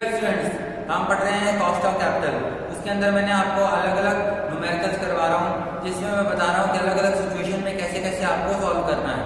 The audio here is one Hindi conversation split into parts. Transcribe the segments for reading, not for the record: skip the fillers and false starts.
स्टूडेंट्स, हम पढ़ रहे हैं कॉस्ट ऑफ कैपिटल। उसके अंदर मैंने आपको अलग अलग न्यूमेरिकल्स करवा रहा हूँ, जिसमें मैं बता रहा हूँ कि अलग अलग सिचुएशन में कैसे कैसे आपको सॉल्व करना है।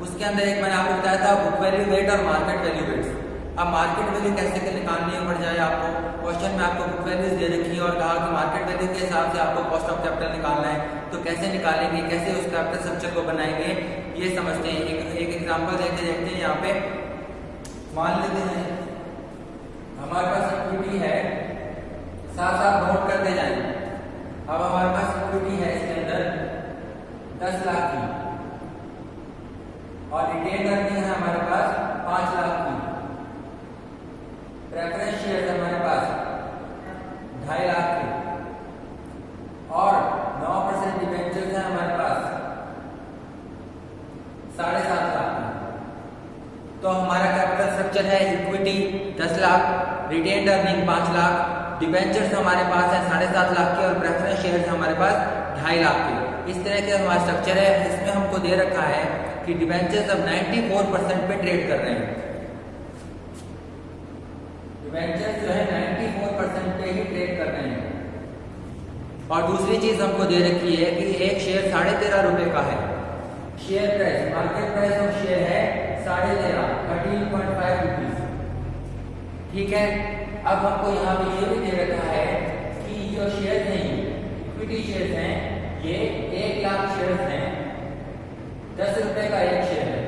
उसके अंदर एक मैंने आपको बताया था बुक वैल्यू वेट और मार्केट वैल्यू वेट्स। अब मार्केट वैल्यू कैसे निकालनी है पड़ जाए आपको। क्वेश्चन में आपको बुक वैल्यूज दे रखी है और कहा कि मार्केट वैल्यू के हिसाब से आपको कॉस्ट ऑफ कैपिटल निकालना है, तो कैसे निकालेंगे, कैसे उस कैपिटल स्ट्रक्चर को बनाएंगे, ये समझते हैं। एक एग्जाम्पल देखते हैं यहाँ पे। मान लेते हैं हमारे पास इक्विटी है, साथ साथ नोट करते जाएं। अब हमारे पास इक्विटी है इसके अंदर 10 लाख की और रिटेन अर्निंग है हमारे पास 5 लाख की। प्रेफरेंस शेयर है हमारे पास 2.5 लाख की और 9% डिबेंचर्स है हमारे पास 7.5 लाख की। तो हमारा कैपिटल स्ट्रक्चर है equity 10 lakh, retained earning 5 lakh, debentures हमारे पास है 7.5 लाख के और प्रेफरेंस शेयर्स हमारे पास 2.5 लाख के। इस तरह के हमारा स्ट्रक्चर है। इसमें हमको दे रखा है कि डिबेंचर्स अब 94% पे ट्रेड कर रहे हैं। डिबेंचर्स जो है 94% पे ही ट्रेड कर रहे हैं। और दूसरी चीज हमको दे रखी है कि एक शेयर 13.5 रुपए का है। Share price, market price of share है 13.5 रुपीज। ठीक है। अब हमको यहाँ पे ये भी दे रखा है कि जो शेयर हैं, इक्विटी शेयर हैं, ये 1 लाख शेयर हैं, 10 रुपए का एक शेयर है।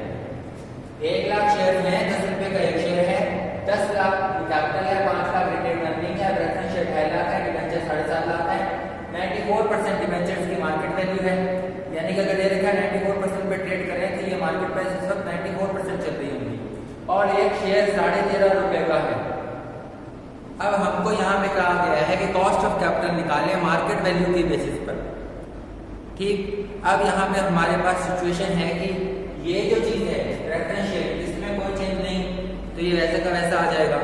1 लाख शेयर हैं, 10 रुपए का एक शेयर है। 10 लाख कैपिटल है, 5 लाख रिटेन अर्निंग है, प्रेफरेंस शेयर 2.5 लाख है, डिबेंचर 7.5 लाख है। 94% डिबेंचर्स की मार्केट वैल्यू है। यानी कि अगर दे रखा है 94% पे ट्रेड करें तो ये मार्केट प्राइस इस वक्त 94% चल रही होगी और एक शेयर 13.5 रुपए का है। अब हमको यहाँ पे कहा गया है कि कॉस्ट ऑफ कैपिटल निकालें मार्केट वैल्यू के बेसिस पर। ठीक। अब यहाँ पे हमारे पास सिचुएशन है कि ये जो चीज है प्रेफरेंस शेयर, इसमें कोई चेंज नहीं, तो ये वैसे का वैसा आ जाएगा।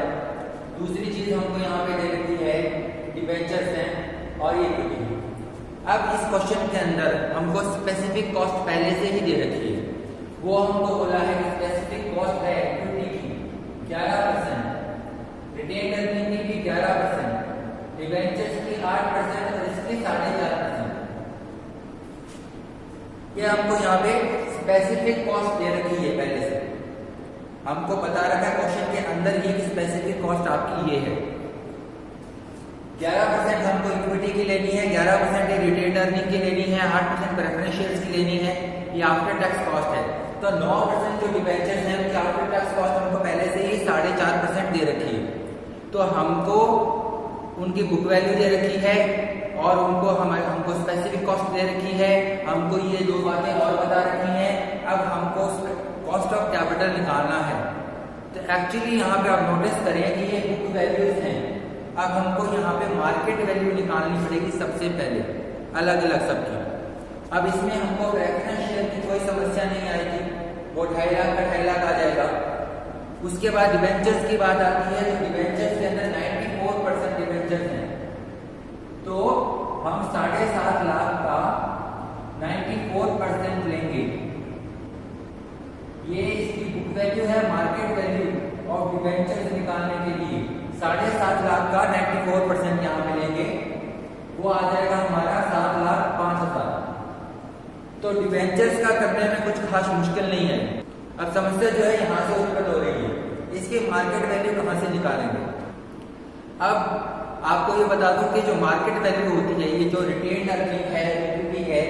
दूसरी चीज हमको यहाँ पे दे रखी है डिबेंचर्स हैं और ये इक्विटी। अब इस क्वेश्चन के अंदर हमको स्पेसिफिक कॉस्ट पहले से ही दे रखी है। वो हमको बोला है कि स्पेसिफिक कॉस्ट है इक्विटी की 11%, रिटेन अर्निंग की 11%, डिबेंचर्स की 8% और इसकी 4.5%। ये हमको यहाँ पे स्पेसिफिक कॉस्ट दे रखी है पहले से। हमको बता रखा है क्वेश्चन के अंदर ही कि स्पेसिफिक कॉस्ट आपकी ये है। 11% हमको इक्विटी की लेनी है, 11% रिटेन अर्निंग की लेनी है, 8% प्रेफरेंस शेयर्स की लेनी है। ये आफ्टर टैक्स कॉस्ट है। तो 9% जो डिबेंचर्स हैं उनकी आफ्टर टैक्स कॉस्ट हमको पहले से ही 4.5% दे रखी है। तो हमको उनकी बुक वैल्यू दे रखी है और हमको स्पेसिफिक कॉस्ट दे रखी है। हमको ये दो बातें और बता रखी हैं। अब हमको कॉस्ट ऑफ कैपिटल निकालना है। तो एक्चुअली यहाँ पे आप नोटिस करें कि ये बुक वैल्यूज हैं। अब हमको यहाँ पे मार्केट वैल्यू निकालनी पड़ेगी सबसे पहले, अलग अलग सबकी। अब इसमें हमको प्रेफरेंस शेयर की कोई समस्या नहीं आएगी, वो 2.5 लाख का 2.5 लाख आ जाएगा। उसके बाद डिबेंचर्स की बात आती है, तो डिबेंचर्स के अंदर 94% डिबेंचर्स हैं, तो हम 7.5 लाख का 94% लेंगे। ये इसकी बुक वैल्यू है। मार्केट वैल्यू ऑफ डिबेंचर्स निकालने के लिए 7.5 लाख का 94% यहाँ पे लेंगे, वो आ जाएगा हमारा 7,05,000। तो डिबेंचर्स का करने में कुछ खास मुश्किल नहीं है। अब समस्या जो है यहाँ से उत्पन्न हो रही है, इसकी मार्केट वैल्यू कहाँ से निकालेंगे। अब आपको ये बता दूं कि जो मार्केट वैल्यू होती है, ये जो रिटेन अर्निंग है, इक्विटी है,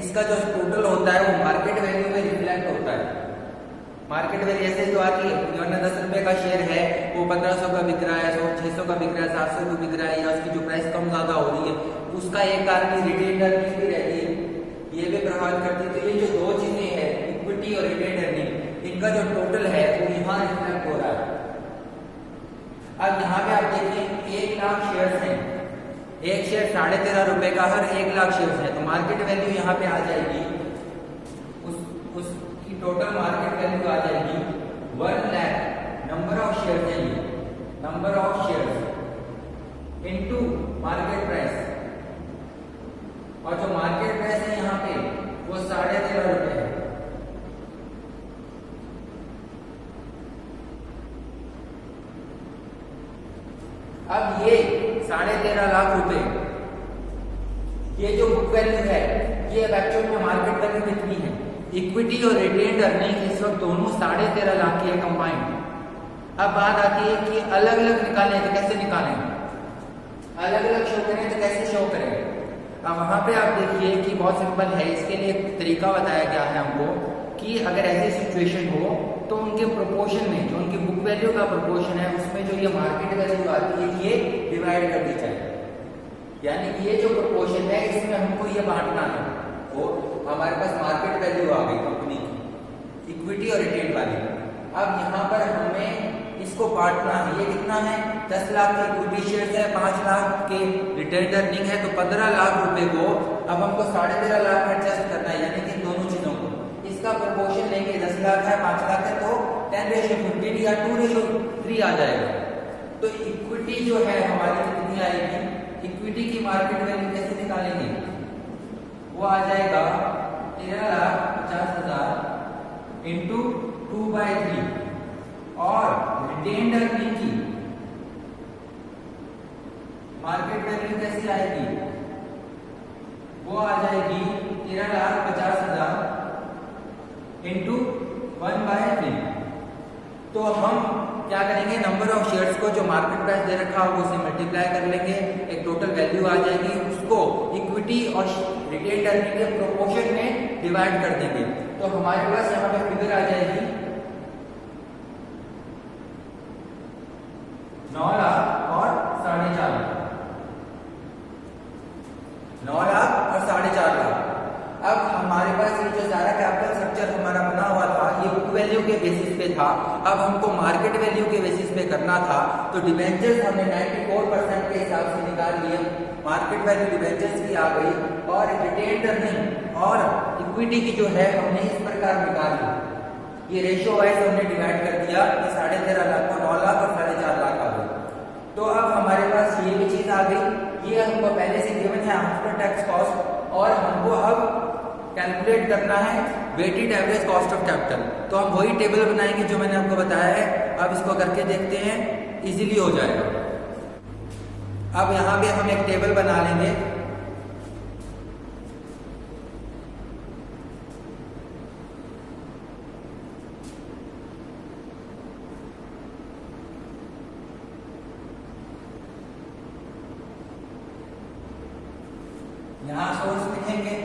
इसका जो टोटल होता है वो मार्केट वैल्यू में रिफ्लेक्ट होता है। मार्केट वैल्यू ऐसे जो आती है, 10 रुपए का शेयर है, वो 1500 का बिक रहा है, 600 का बिक रहा है, 700 का बिक रहा है, या उसकी जो प्राइस कम ज्यादा हो रही है, उसका एक कारण रिटेन अर्निंग भी रहती है, ये भी प्रभावित करती है। तो ये जो दो चीजें हैं, इक्विटी और रिटेन अर्निंग, इनका जो टोटल है वो यहाँ रिफ्लेक्ट हो रहा है। अब यहाँ पे आप देखिए 1 लाख शेयर्स हैं, एक शेयर 13.5 रुपए का, हर 1 लाख शेयर्स है, तो मार्केट वैल्यू यहाँ पे आ जाएगी, उसकी टोटल मार्केट वैल्यू आ जाएगी 1 लाख। नंबर ऑफ शेयर्स है, ये number of shares into market price, और जो मार्केट प्राइस है यहाँ पे वो 13.5 रुपए है। अब ये 13.5 लाख रुपए, ये जो बुक वैल्यू है, ये अब एक्चुअल में मार्केट वैल्यू कितनी है? इक्विटी और रिटेन्ड अर्निंग इस वक्त दोनों 13.5 लाख की है कंबाइंड। अब बात आती है कि अलग अलग निकालें तो कैसे निकालें, अलग अलग शो करें तो कैसे शो करें। अब वहां पे आप देखिए कि बहुत सिंपल है, इसके लिए एक तरीका बताया गया है हमको कि अगर ऐसी सिचुएशन हो तो उनके प्रोपोर्शन में जो उनकी बुक वैल्यू का प्रोपोर्शन है उसमें जो ये मार्केट वैल्यू आती है ये डिवाइड कर दी जाए। यानी कि ये जो प्रोपोर्शन है इसमें हमको ये बांटना है। तो हमारे पास मार्केट वैल्यू आ गई कंपनी की, इक्विटी और रिटेन वाली। अब यहाँ पर हमें इसको बांटना है। ये कितना है? 10 लाख के इक्विटी शेयर्स है, 5 लाख के रिटेन अर्निंग है, तो 15 लाख रुपए को अब हमको 13.5 लाख में एडजस्ट करना है, यानी कि दोनों चीजों को। इसका प्रोपोर्शन लेंगे, 10 लाख है 5 लाख है, तो 10:15 या 2:3 आ जाएगा। तो इक्विटी जो है हमारी कितनी आएगी? इक्विटी की मार्केट वैल्यू कैसे निकालेंगे? वो आ जाएगा 13,50,000 इंटू 2/3 और रिटेन्ड अर्निंग की मार्केट वैल्यू कैसी आएगी? वो आ जाएगी 13,50,000 इंटू 1/3। तो हम क्या करेंगे? नंबर ऑफ शेयर्स को जो मार्केट प्राइस दे रखा हो उसे मल्टीप्लाई कर लेंगे, एक टोटल वैल्यू आ जाएगी, उसको इक्विटी और रिटेन्ड अर्निंग के प्रोपोर्शन में डिवाइड कर देंगे। तो हमारे पास यहाँ पे फिगर आ जाएगी 9 लाख और 4.5 लाख, 9 लाख और 4.5 लाख। अब हमारे पास ये जो सारा कैपिटल स्ट्रक्चर हमारा बना हुआ था ये बुक वैल्यू के बेसिस पे था, अब हमको मार्केट वैल्यू के बेसिस पे करना था। तो डिबेंचर्स हमने 94% के हिसाब से निकाल लिए, मार्केट वैल्यू डिबेंचर्स की आ गई, और रिटेन्ड अर्निंग और इक्विटी की जो है हमने इस प्रकार निकाली। ये रेशियो वाइज हमने डिवाइड कर दिया कि 13.5 लाख को 9 लाख और 4.5 लाख आ गई। तो अब हमारे पास ये भी चीज आ गई, ये हमको पहले से गिवन है आफ्टर टैक्स कॉस्ट, और हमको अब कैलकुलेट करना है weighted average cost of capital. तो हम वही टेबल बनाएंगे जो मैंने आपको बताया है। अब इसको करके देखते हैं, इजीली हो जाएगा। अब यहाँ पे हम एक टेबल बना लेंगे। यहाँ सोर्स लिखेंगे,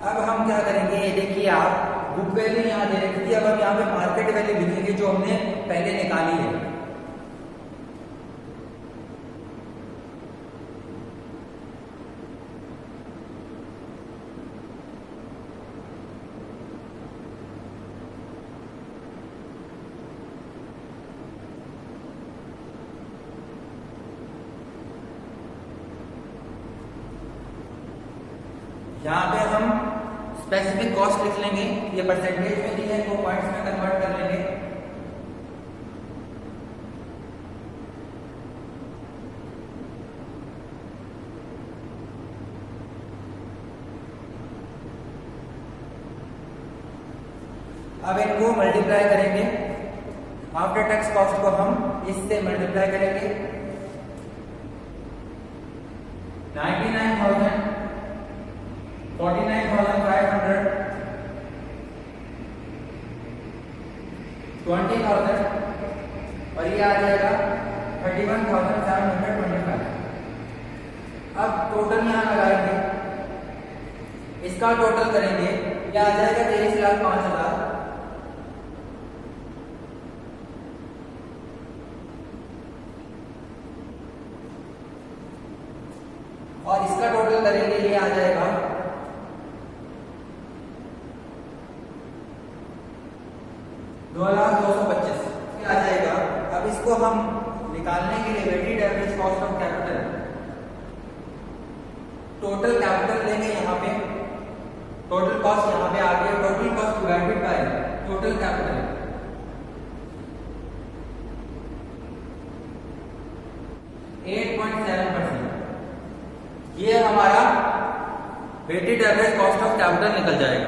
अब हम क्या करेंगे? ये देखिए आप, बुक वैल्यू यहाँ दे रखी थी, अब हम यहाँ पे मार्केट वैल्यू लिखेंगे जो हमने पहले निकाली है। यहाँ पे हम स्पेसिफिक कॉस्ट लिख लेंगे, ये परसेंटेज में दी है, को पॉइंट्स में कन्वर्ट कर लेंगे। अब इनको मल्टीप्लाई करेंगे, आफ्टर टैक्स कॉस्ट को हम इससे मल्टीप्लाई करेंगे। 99,000, 49,500, 20,000 और ये आ जाएगा 31,725। अब टोटल यहाँ लगाएंगे, इसका टोटल करेंगे, ये आ जाएगा 23,05,000। और इसका टोटल करेंगे, ये आ जाएगा 2,02,25 आ जाएगा। अब इसको हम निकालने के लिए weighted average cost of capital, total capital लेंगे यहाँ पे, टोटल कॉस्ट यहाँ पे आ गया, total cost divided by total capital, 8.7%, ये हमारा weighted average cost of capital निकल जाएगा।